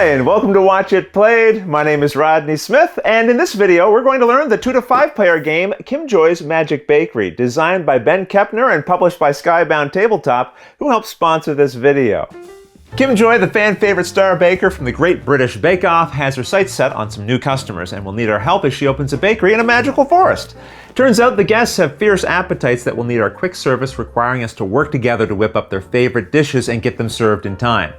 Hi, and welcome to Watch It Played. My name is Rodney Smith, and in this video, we're going to learn the 2 to 5 player game Kim Joy's Magic Bakery, designed by Ben Kepner and published by Skybound Tabletop, who helped sponsor this video. Kim Joy, the fan favorite star baker from the Great British Bake Off, has her sights set on some new customers and will need our help as she opens a bakery in a magical forest. Turns out the guests have fierce appetites that will need our quick service, requiring us to work together to whip up their favorite dishes and get them served in time.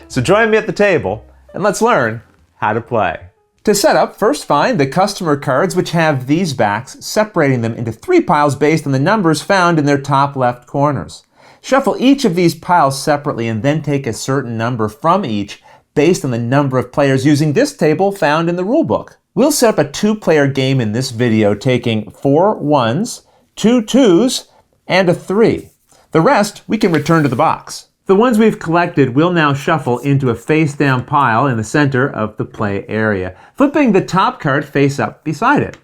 So join me at the table and let's learn how to play. To set up, first find the customer cards, which have these backs, separating them into 3 piles based on the numbers found in their top left corners. Shuffle each of these piles separately and then take a certain number from each based on the number of players using this table found in the rulebook. We'll set up a 2-player game in this video, taking 4 1s, 2 2s, and a 3. The rest we can return to the box. The ones we've collected will now shuffle into a face-down pile in the center of the play area, flipping the top card face up beside it.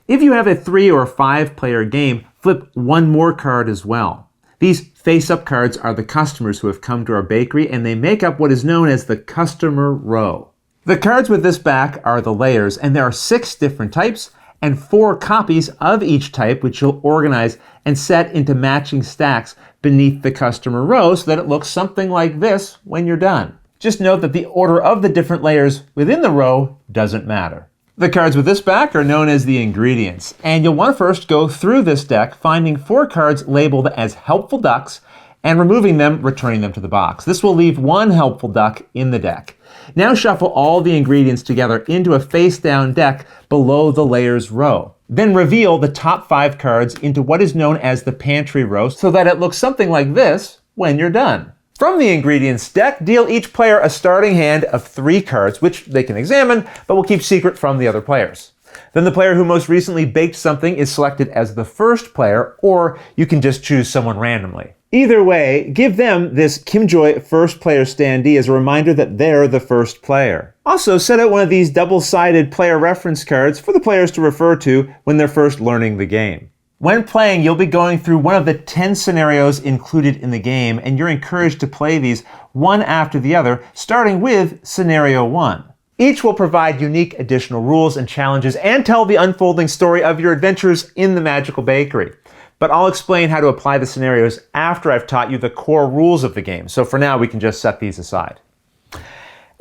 If you have a 3 or 5-player game, flip one more card as well. These face-up cards are the customers who have come to our bakery, and they make up what is known as the customer row. The cards with this back are the layers, and there are 6 different types and 4 copies of each type, which you'll organize and set into matching stacks beneath the customer row so that it looks something like this when you're done. Just note that the order of the different layers within the row doesn't matter. The cards with this back are known as the ingredients, and you'll want to first go through this deck, finding 4 cards labeled as helpful ducks and removing them, returning them to the box. This will leave 1 helpful duck in the deck. Now shuffle all the ingredients together into a face-down deck below the layers row. Then reveal the top 5 cards into what is known as the pantry row so that it looks something like this when you're done. From the ingredients deck, deal each player a starting hand of 3 cards, which they can examine, but will keep secret from the other players. Then the player who most recently baked something is selected as the first player, or you can just choose someone randomly. Either way, give them this Kim Joy first player standee as a reminder that they're the first player. Also, set out one of these double-sided player reference cards for the players to refer to when they're first learning the game. When playing, you'll be going through one of the 10 scenarios included in the game, and you're encouraged to play these one after the other, starting with Scenario 1. Each will provide unique additional rules and challenges and tell the unfolding story of your adventures in the magical bakery. But I'll explain how to apply the scenarios after I've taught you the core rules of the game. So for now, we can just set these aside.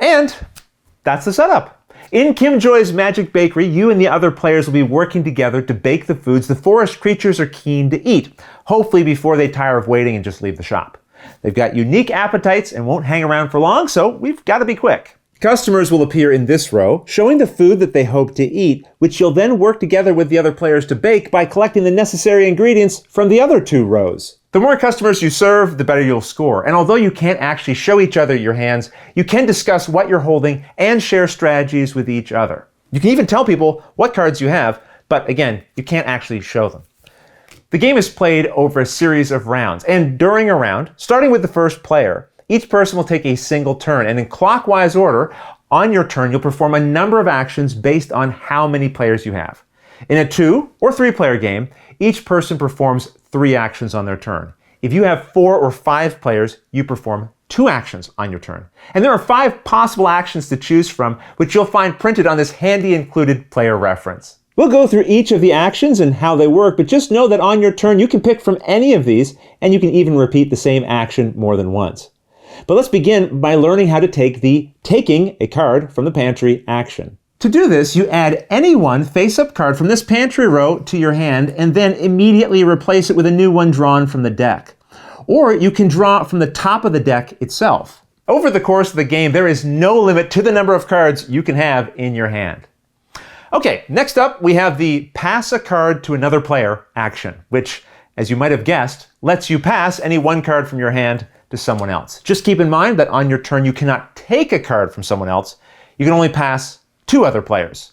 And that's the setup. In Kim Joy's Magic Bakery, you and the other players will be working together to bake the foods the forest creatures are keen to eat, hopefully before they tire of waiting and just leave the shop. They've got unique appetites and won't hang around for long, so we've got to be quick. Customers will appear in this row, showing the food that they hope to eat, which you'll then work together with the other players to bake by collecting the necessary ingredients from the other 2 rows. The more customers you serve, the better you'll score. And although you can't actually show each other your hands, you can discuss what you're holding and share strategies with each other. You can even tell people what cards you have, but again, you can't actually show them. The game is played over a series of rounds, and during a round, starting with the first player, each person will take a single turn, and in clockwise order, on your turn, you'll perform a number of actions based on how many players you have. In a 2 or 3-player game, each person performs 3 actions on their turn. If you have 4 or 5 players, you perform 2 actions on your turn. And there are 5 possible actions to choose from, which you'll find printed on this handy included player reference. We'll go through each of the actions and how they work, but just know that on your turn, you can pick from any of these, and you can even repeat the same action more than once. But let's begin by learning how to take the taking a card from the pantry action. To do this, you add any one face-up card from this pantry row to your hand and then immediately replace it with a new one drawn from the deck. Or you can draw from the top of the deck itself. Over the course of the game, there is no limit to the number of cards you can have in your hand. Okay, next up we have the pass a card to another player action, which, as you might have guessed, lets you pass any one card from your hand to someone else. Just keep in mind that on your turn you cannot take a card from someone else. You can only pass 2 other players.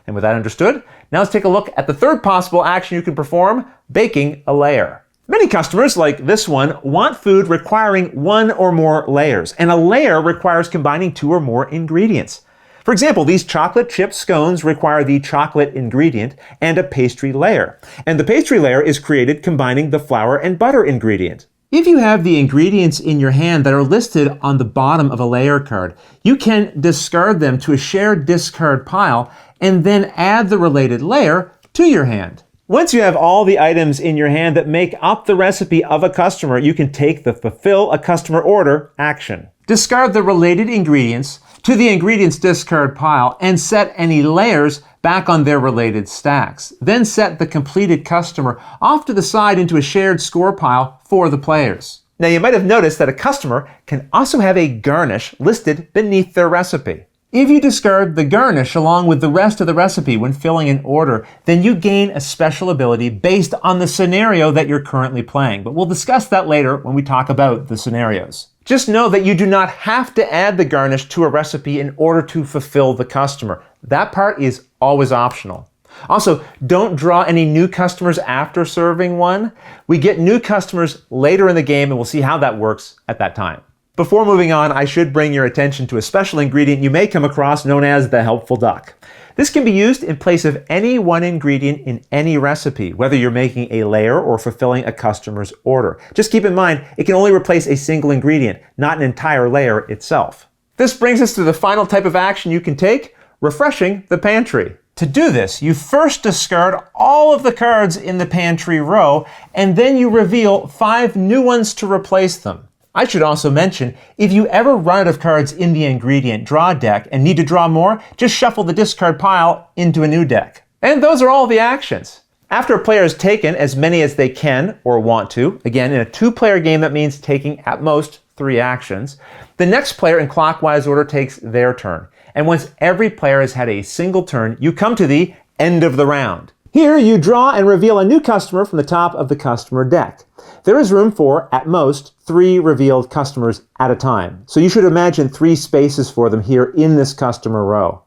And with that understood, now let's take a look at the third possible action you can perform, baking a layer. Many customers, like this one, want food requiring 1 or more layers, and a layer requires combining 2 or more ingredients. For example, these chocolate chip scones require the chocolate ingredient and a pastry layer. And the pastry layer is created combining the flour and butter ingredient. If you have the ingredients in your hand that are listed on the bottom of a layer card, you can discard them to a shared discard pile and then add the related layer to your hand. Once you have all the items in your hand that make up the recipe of a customer, you can take the Fulfill a Customer Order action. Discard the related ingredients to the ingredients discard pile and set any layers back on their related stacks. Then set the completed customer off to the side into a shared score pile for the players. Now you might have noticed that a customer can also have a garnish listed beneath their recipe. If you discard the garnish along with the rest of the recipe when filling an order, then you gain a special ability based on the scenario that you're currently playing. But we'll discuss that later when we talk about the scenarios. Just know that you do not have to add the garnish to a recipe in order to fulfill the customer. That part is always optional. Also, don't draw any new customers after serving one. We get new customers later in the game and we'll see how that works at that time. Before moving on, I should bring your attention to a special ingredient you may come across known as the helpful duck. This can be used in place of any one ingredient in any recipe, whether you're making a layer or fulfilling a customer's order. Just keep in mind, it can only replace a single ingredient, not an entire layer itself. This brings us to the final type of action you can take, refreshing the pantry. To do this, you first discard all of the cards in the pantry row, and then you reveal 5 new ones to replace them. I should also mention, if you ever run out of cards in the ingredient draw deck and need to draw more, just shuffle the discard pile into a new deck. And those are all the actions. After a player has taken as many as they can or want to, again in a 2-player game that means taking at most 3 actions, the next player in clockwise order takes their turn. And once every player has had a single turn, you come to the end of the round. Here you draw and reveal a new customer from the top of the customer deck. There is room for, at most, 3 revealed customers at a time. So you should imagine 3 spaces for them here in this customer row.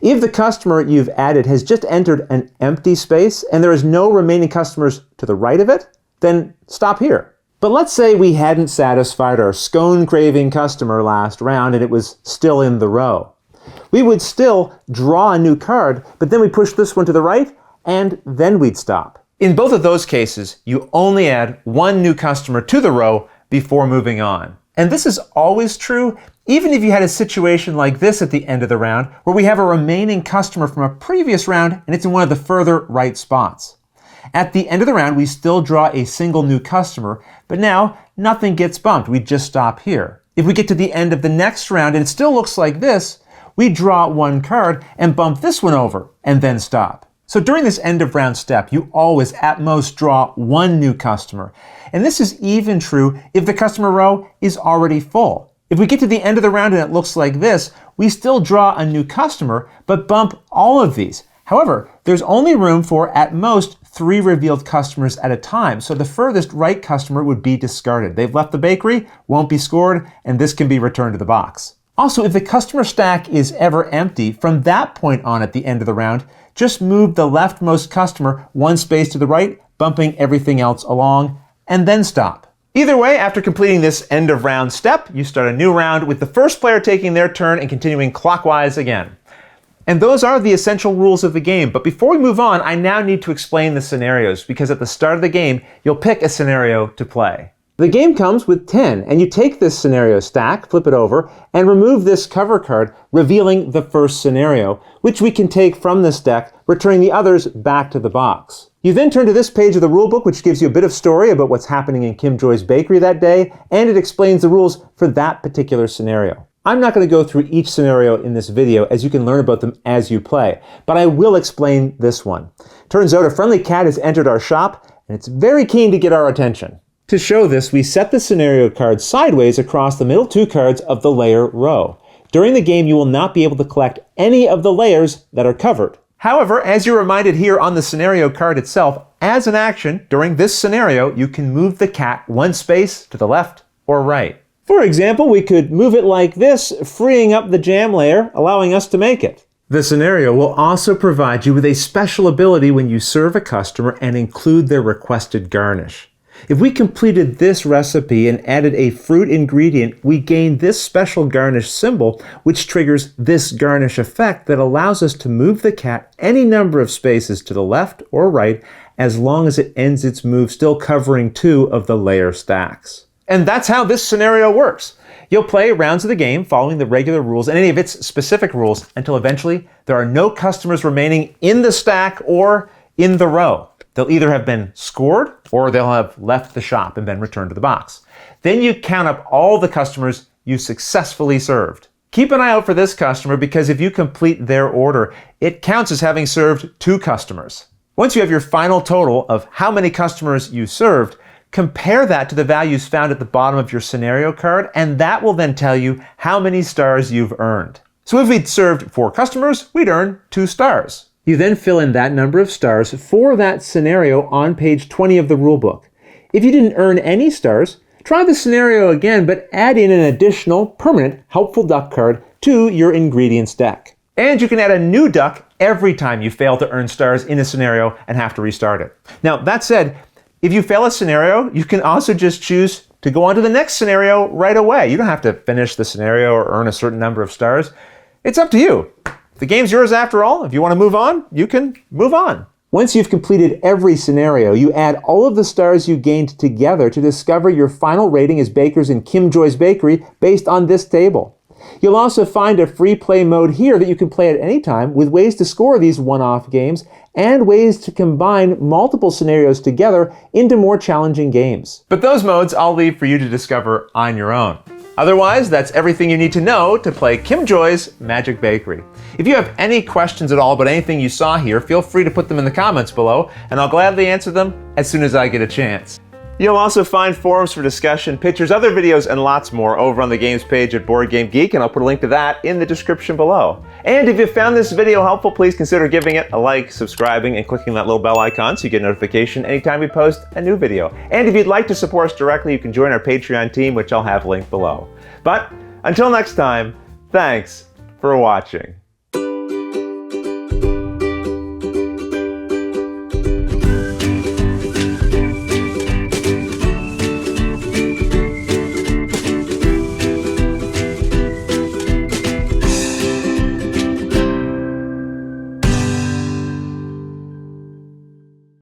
If the customer you've added has just entered an empty space and there is no remaining customers to the right of it, then stop here. But let's say we hadn't satisfied our scone-craving customer last round and it was still in the row. We would still draw a new card, but then we push this one to the right and then we'd stop. In both of those cases, you only add 1 new customer to the row before moving on. And this is always true, even if you had a situation like this at the end of the round, where we have a remaining customer from a previous round and it's in one of the further right spots. At the end of the round, we still draw a single new customer, but now nothing gets bumped. We just stop here. If we get to the end of the next round and it still looks like this, we draw 1 card and bump this one over and then stop. So during this end of round step, you always at most draw 1 new customer. And this is even true if the customer row is already full. If we get to the end of the round and it looks like this, we still draw a new customer, but bump all of these. However, there's only room for at most 3 revealed customers at a time. So the furthest right customer would be discarded. They've left the bakery, won't be scored, and this can be returned to the box. Also, if the customer stack is ever empty, from that point on at the end of the round, just move the leftmost customer 1 space to the right, bumping everything else along, and then stop. Either way, after completing this end of round step, you start a new round with the first player taking their turn and continuing clockwise again. And those are the essential rules of the game. But before we move on, I now need to explain the scenarios, because at the start of the game, you'll pick a scenario to play. The game comes with 10, and you take this scenario stack, flip it over, and remove this cover card, revealing the first scenario, which we can take from this deck, returning the others back to the box. You then turn to this page of the rulebook, which gives you a bit of story about what's happening in Kim Joy's bakery that day, and it explains the rules for that particular scenario. I'm not going to go through each scenario in this video, as you can learn about them as you play, but I will explain this one. Turns out a friendly cat has entered our shop, and it's very keen to get our attention. To show this, we set the scenario card sideways across the middle 2 cards of the layer row. During the game, you will not be able to collect any of the layers that are covered. However, as you're reminded here on the scenario card itself, as an action during this scenario, you can move the cat 1 space to the left or right. For example, we could move it like this, freeing up the jam layer, allowing us to make it. The scenario will also provide you with a special ability when you serve a customer and include their requested garnish. If we completed this recipe and added a fruit ingredient, we gain this special garnish symbol, which triggers this garnish effect that allows us to move the cat any number of spaces to the left or right as long as it ends its move still covering 2 of the layer stacks. And that's how this scenario works. You'll play rounds of the game following the regular rules and any of its specific rules until eventually there are no customers remaining in the stack or in the row. They'll either have been scored or they'll have left the shop and been returned to the box. Then you count up all the customers you successfully served. Keep an eye out for this customer because if you complete their order, it counts as having served 2 customers. Once you have your final total of how many customers you served, compare that to the values found at the bottom of your scenario card, and that will then tell you how many stars you've earned. So if we'd served 4 customers, we'd earn 2 stars. You then fill in that number of stars for that scenario on page 20 of the rulebook. If you didn't earn any stars, try the scenario again, but add in an additional permanent helpful duck card to your ingredients deck. And you can add a new duck every time you fail to earn stars in a scenario and have to restart it. Now, that said, if you fail a scenario, you can also just choose to go on to the next scenario right away. You don't have to finish the scenario or earn a certain number of stars. It's up to you. The game's yours after all. If you want to move on, you can move on. Once you've completed every scenario, you add all of the stars you gained together to discover your final rating as bakers in Kim Joy's Bakery based on this table. You'll also find a free play mode here that you can play at any time with ways to score these one-off games and ways to combine multiple scenarios together into more challenging games. But those modes I'll leave for you to discover on your own. Otherwise, that's everything you need to know to play Kim Joy's Magic Bakery. If you have any questions at all about anything you saw here, feel free to put them in the comments below, and I'll gladly answer them as soon as I get a chance. You'll also find forums for discussion, pictures, other videos, and lots more over on the games page at Board Game Geek, and I'll put a link to that in the description below. And if you found this video helpful, please consider giving it a like, subscribing, and clicking that little bell icon so you get a notification anytime we post a new video. And if you'd like to support us directly, you can join our Patreon team, which I'll have linked below. But until next time, thanks for watching.